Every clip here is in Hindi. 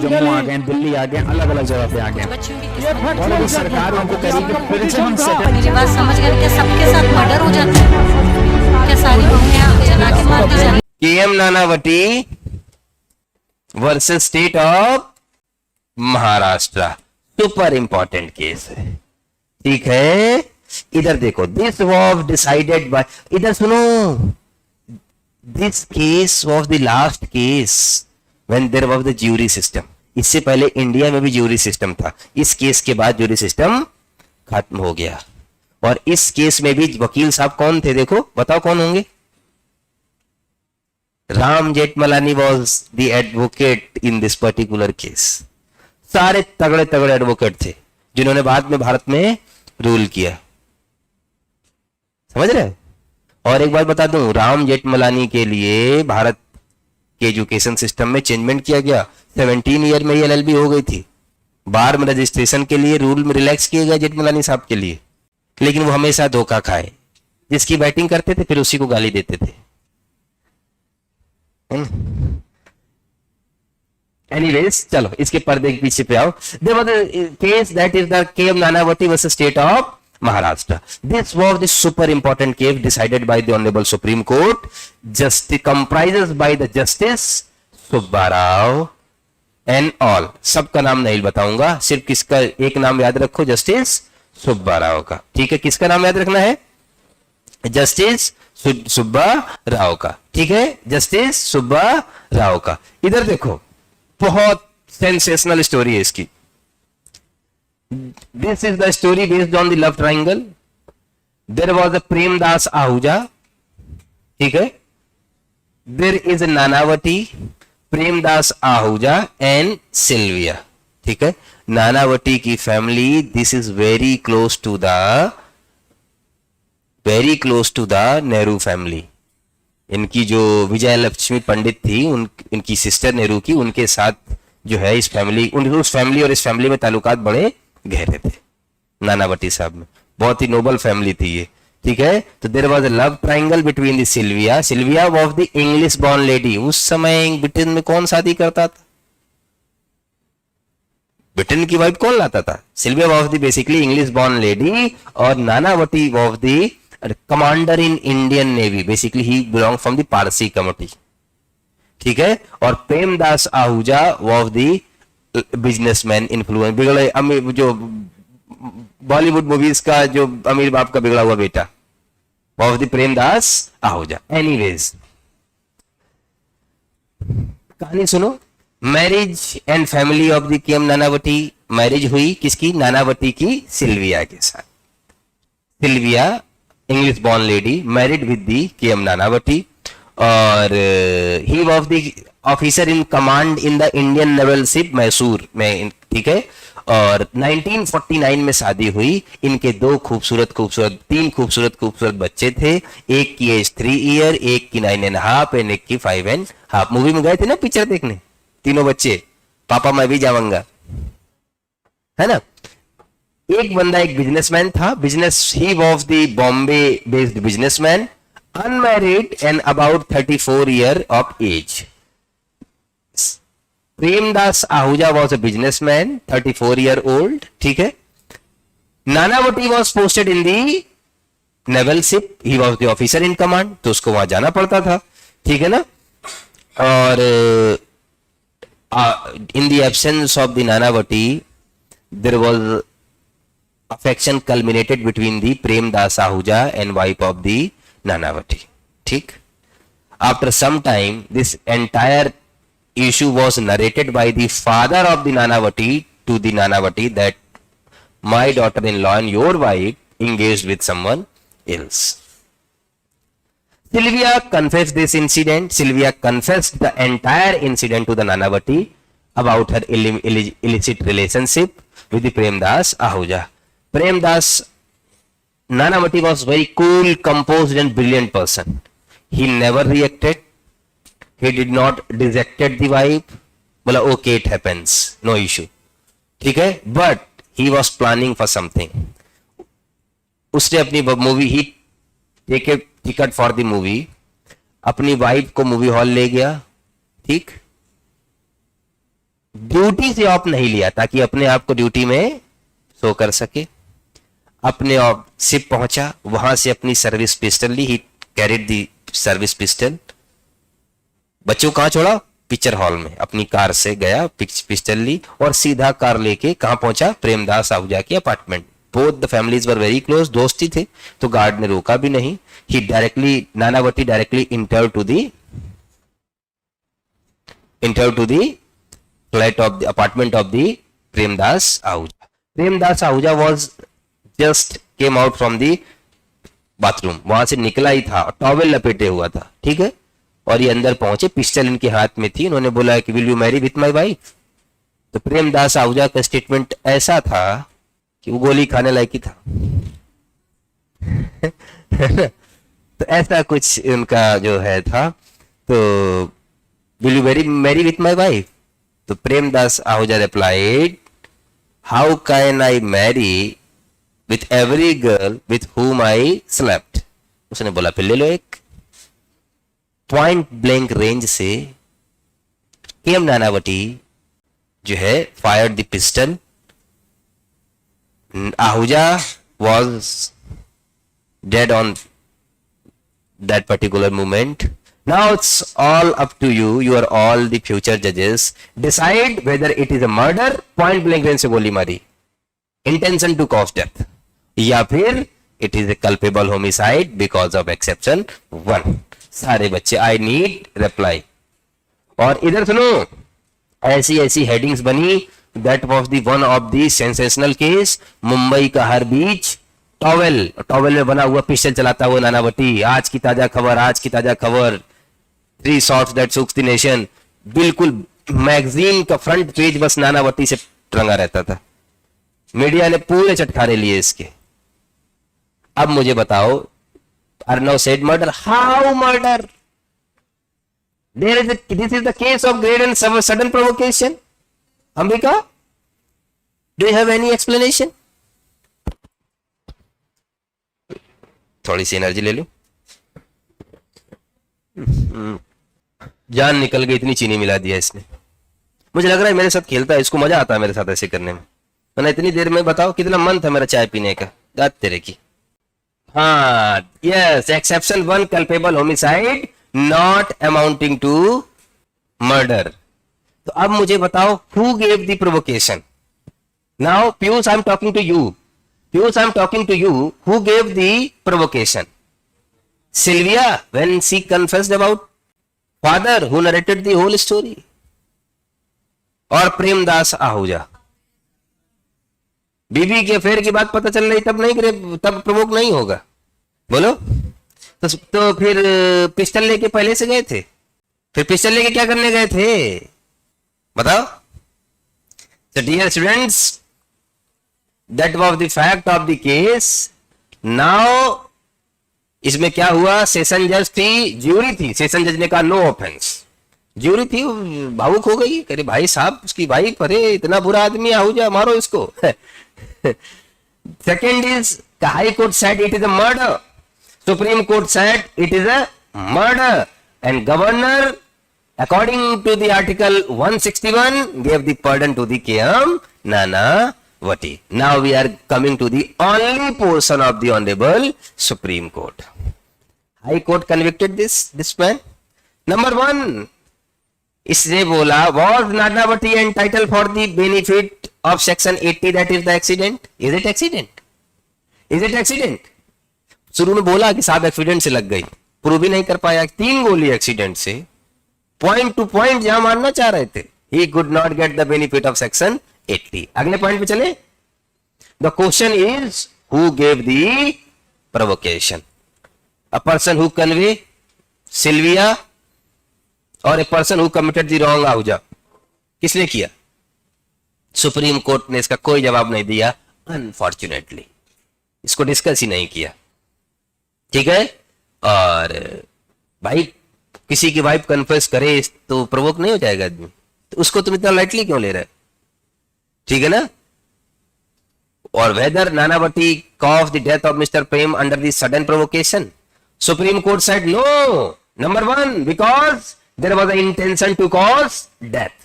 जम्मू आ गए, दिल्ली आ गए, अलग अलग जगह पे आ गए, और अभी सरकार उनको कह रही कि फिर से हम मेरी बात समझ गए? क्या सबके साथ मर्डर हो जाता है? क्या सारी बहुएं जला के मार दी जाती? KM Nanavati versus state of Maharashtra, super important case है, ठीक है। इधर देखो, दिस वॉज डिसाइडेड बाय, इधर सुनो, this case was the last case when there was the jury system. इससे पहले इंडिया में भी ज्यूरी सिस्टम था, इस केस के बाद ज्यूरी सिस्टम खत्म हो गया। और इस केस में भी वकील साहब कौन थे, देखो बताओ कौन होंगे। Ram Jethmalani was the advocate in this particular case. सारे तगड़े तगड़े एडवोकेट थे जिन्होंने बाद में भारत में रूल किया, समझ रहे। और एक बात बता दूं, राम जेठमलानी के लिए भारत के एजुकेशन सिस्टम में चेंजमेंट किया गया। 17 ईयर में ही एलएलबी हो गई थी। बार में रजिस्ट्रेशन के लिए रूल में रिलैक्स किए गए जेठमलानी साहब के लिए, लेकिन वो हमेशा धोखा खाए, जिसकी बैटिंग करते थे फिर उसी को गाली देते थे। एनीवेज, चलो इसके पर्दे के पीछे पे आओ। There was a case that is the KM Nanavati versus state of Maharashtra. This was the super important case decided by the Honorable Supreme Court. Just comprises by the Justice Subba Rao and all. सबका नाम नहीं बताऊंगा, सिर्फ किसका एक नाम याद रखो, जस्टिस सुब्बा राव का, ठीक है। किसका नाम याद रखना है? जस्टिस सुब्बा राव का, ठीक है, जस्टिस सुब्बा राव का। इधर देखो, बहुत सेंसेशनल स्टोरी है इसकी। This is the story based on the love triangle. There was a Premdas Ahuja, ठीक है। There is a Nanavati, Premdas Ahuja and Sylvia, ठीक है। नानावटी की family, this is very close to the Nehru family. इनकी जो विजय लक्ष्मी पंडित थी, इनकी सिस्टर नेहरू की, उनके साथ जो है इस फैमिली, उस फैमिली और इस फैमिली में ताल्लुकात बड़े गहरे थे। नानावटी साहब में बहुत ही नोबल फैमिली थी ये, ठीक है। तो there was a love triangle between the Sylvia was the English born lady. उस समय ब्रिटेन में कौन शादी करता था? ब्रिटेन की वाइफ कौन लाता था? Sylvia was the basically English born lady, और Nanavati was the commander in Indian Navy. Basically he belong from the Parsi committee, ठीक है। और Premdas Ahuja was the businessman influence, बिगड़े अमीर, जो बॉलीवुड मूवीज का जो अमीर बाप का बिगड़ा हुआ बेटा, was the Premdas Ahuja. Anyways, कहानी सुनो। Marriage and family of the KM Nanavati, marriage हुई किसकी? नानावटी की सिल्विया के साथ। Sylvia English born lady, married with the KM Nanavati, और he was the officer in command in the Indian naval ship Mysore में, ठीक है। और 1949 में शादी हुई। इनके तीन खूबसूरत बच्चे थे। एक की एज 3 ईयर, एक की 9.5 एंड एक की 5.5। मूवी में गए थे ना पिक्चर देखने, तीनों बच्चे, पापा मैं भी जाऊंगा, है ना। एक बंदा एक बिजनेसमैन था, he was the Bombay based businessman, unmarried and about 34 year of age. Premdas Ahuja was a businessman, 34 year old, ठीक है। Nanavati was posted in the naval ship, he was the officer in command, तो उसको वहां जाना पड़ता था, ठीक है ना। और in the absence of the Nanavati there was affection culminated between the Premdas Ahuja and wife of the Nanavati, ठीक। After some time this entire issue was narrated by the father of the Nanavati to the Nanavati that my daughter-in-law and your wife engaged with someone else. Sylvia confessed this incident. Sylvia confessed the entire incident to the Nanavati about her illicit relationship with the Premdas Ahuja. Nanavati was very cool, composed and brilliant person. He never reacted. He did not dejected the wife, बोला okay it happens, no issue, ठीक है। But he was planning for something. उसने अपनी movie, he take a ticket for the movie, अपनी वाइफ को मूवी हॉल ले गया, ठीक। ड्यूटी से ऑफ नहीं लिया ताकि अपने आप को ड्यूटी में शो कर सके। अपने आप शिप पहुंचा, वहां से अपनी सर्विस पिस्टल ली, he carried the service pistol. बच्चों कहां छोड़ा? पिक्चर हॉल में। अपनी कार से गया, पिस्टल ली और सीधा कार लेके कहां पहुंचा? प्रेमदास आहूजा के apartment. Both the families were very close, दोस्ती थे, तो गार्ड ने रोका भी नहीं। He directly, Nanavati directly enter to the flat of the apartment of the Premdas Ahuja. Premdas Ahuja was just came out from the bathroom, वहां से निकला ही था, टॉवेल लपेटे हुआ था, ठीक है। और ये अंदर पहुंचे, पिस्टल इनके हाथ में थी। उन्होंने बोला कि will you marry with my wife? तो प्रेमदास आहूजा का स्टेटमेंट ऐसा था कि वो गोली खाने लायक ही था। तो ऐसा कुछ उनका जो है था। तो will you marry with my wife? तो Premdas Ahuja replied, how can I marry with every girl with whom I slept? उसने बोला फिर ले लो एक। पॉइंट ब्लैंक रेंज से केएम नानावती जो है fired the pistol. Ahuja was dead on that particular moment. Now it's all up to you. You are all the future judges. Decide whether it is a murder, point blank range से गोली मारी, intention to cause death, या फिर it is a culpable homicide because of exception 1. सारे बच्चे I need reply. और इधर सुनो, ऐसी ऐसी हेडिंग्स बनी. That was the one of the sensational case. Mumbai का हर बीच टॉवेल में बना हुआ पिस्टल चलाता हुआ नानावती. आज की ताजा खबर, आज की ताजा खबर. 3 shots that shook the nation. बिल्कुल मैगजीन का फ्रंट पेज बस नानावती से रंगा रहता था. मीडिया ने पूरे चटखारे लिए इसके. अब मुझे बताओ, Arnav said murder. How murder? This is the case of great and sudden provocation. Ambika, do you have any explanation? थोड़ी सी एनर्जी ले लो. जान निकल गई, इतनी चीनी मिला दिया इसने. मुझे लग रहा है मेरे साथ खेलता है, इसको मजा आता है मेरे साथ ऐसे करने में. मैंने इतनी देर में बताओ कितना मन था मेरा चाय पीने का. दाद तेरे की. हाँ, yes, exception 1 culpable homicide not amounting to murder. तो अब मुझे बताओ, who gave the provocation? Now Piyush, I am talking to you. Piyush, I am talking to you. Who gave the provocation? Sylvia, when she confessed about father who narrated the whole story, और प्रेमदास आहूजा. बीबी के अफेयर की बात पता चल रही तब नहीं, तब प्रोवोक नहीं होगा. बोलो. तो फिर पिस्टल लेके पहले से गए थे? फिर पिस्टल लेके क्या करने गए थे? बताओ. So dear students, that was the fact of the case. Now इसमें क्या हुआ? सेशन जज थी, ज्यूरी थी. सेशन जज ने कहा नो ऑफेंस. ज्यूरी थी, भावुक हो गई. कह रहे भाई साहब, उसकी वाइफ, अरे इतना बुरा आदमी, आहूजा, मारो इसको. Second is, high court said it is a murder. Supreme Court said it is a murder, and governor according to the article 161 gave the pardon to the KM Nanavati. Now we are coming to the only portion of the honorable Supreme Court. High Court convicted this man. Number 1, इसने बोला, was Nanavati entitled for the benefit of section 80, that is the accident? Is it accident? Is it accident? शुरू में बोला कि साहब एक्सीडेंट से लग गई, प्रूव भी नहीं कर पाया. 3 गोली एक्सीडेंट से, पॉइंट टू पॉइंट जहां मानना चाह रहे थे. He could not get the benefit of section 80. अगले पॉइंट पे चले. The question is, who gave the provocation? A person who convey, Sylvia, or a person who committed the wrong, Ahuja. किसने किया? सुप्रीम कोर्ट ने इसका कोई जवाब नहीं दिया, अनफॉर्चुनेटली. इसको डिस्कस ही नहीं किया. ठीक है. और भाई, किसी की वाइफ कन्फेस करे तो प्रोवोक नहीं हो जाएगा आदमी? तो उसको तुम इतना लाइटली क्यों ले रहे? ठीक है ना. और whether Nanavati cause the death of mister Prem under the sudden provocation? Supreme Court said no. Number 1, because there was a intention to cause death.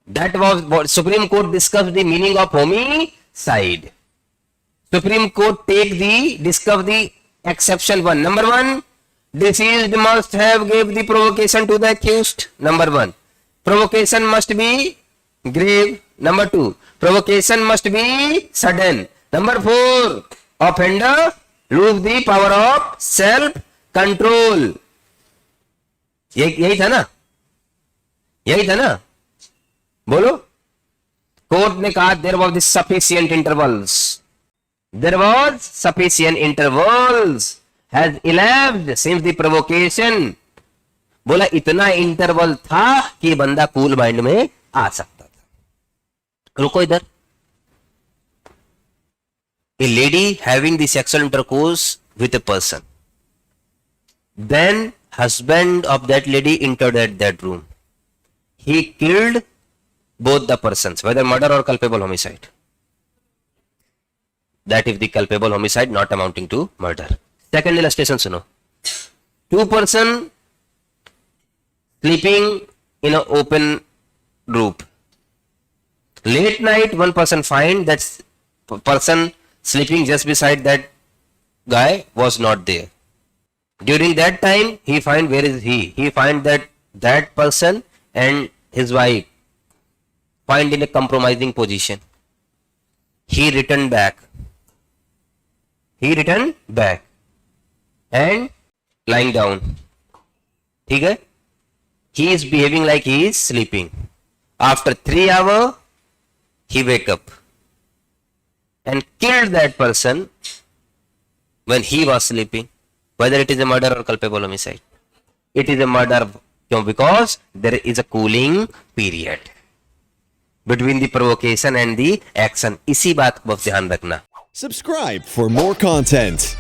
That was what Supreme Court discussed the meaning of homicide. Supreme Court discuss the exception one. Number one, deceased must have gave the provocation to the accused. Number one, provocation must be grave. Number two, provocation must be sudden. Number four, offender lose the power of self control. यही था ना, यही था ना, बोलो. कोर्ट ने कहा there was sufficient intervals, there was sufficient intervals has elapsed since the provocation. बोला इतना इंटरवल था कि बंदा कूल माइंड में आ सकता था. रुको इधर. A lady having the sexual intercourse with a person, then husband of that lady entered at that room. He killed both the persons, whether murder or culpable homicide. That is the culpable homicide not amounting to murder. Second illustration suno. Two person sleeping in an open group. Late night, one person find that person sleeping just beside that guy was not there. During that time, he find where is he? He find that person and his wife find in a compromising position. He returned back. He returned back and lying down. ठीक है? He is behaving like he is sleeping. After 3 hours, he wake up and killed that person when he was sleeping. Whether it is a murder or culpable homicide, it is a murder because there is a cooling period between the provocation and the action. इसी बात को ध्यान रखना. Subscribe for more content.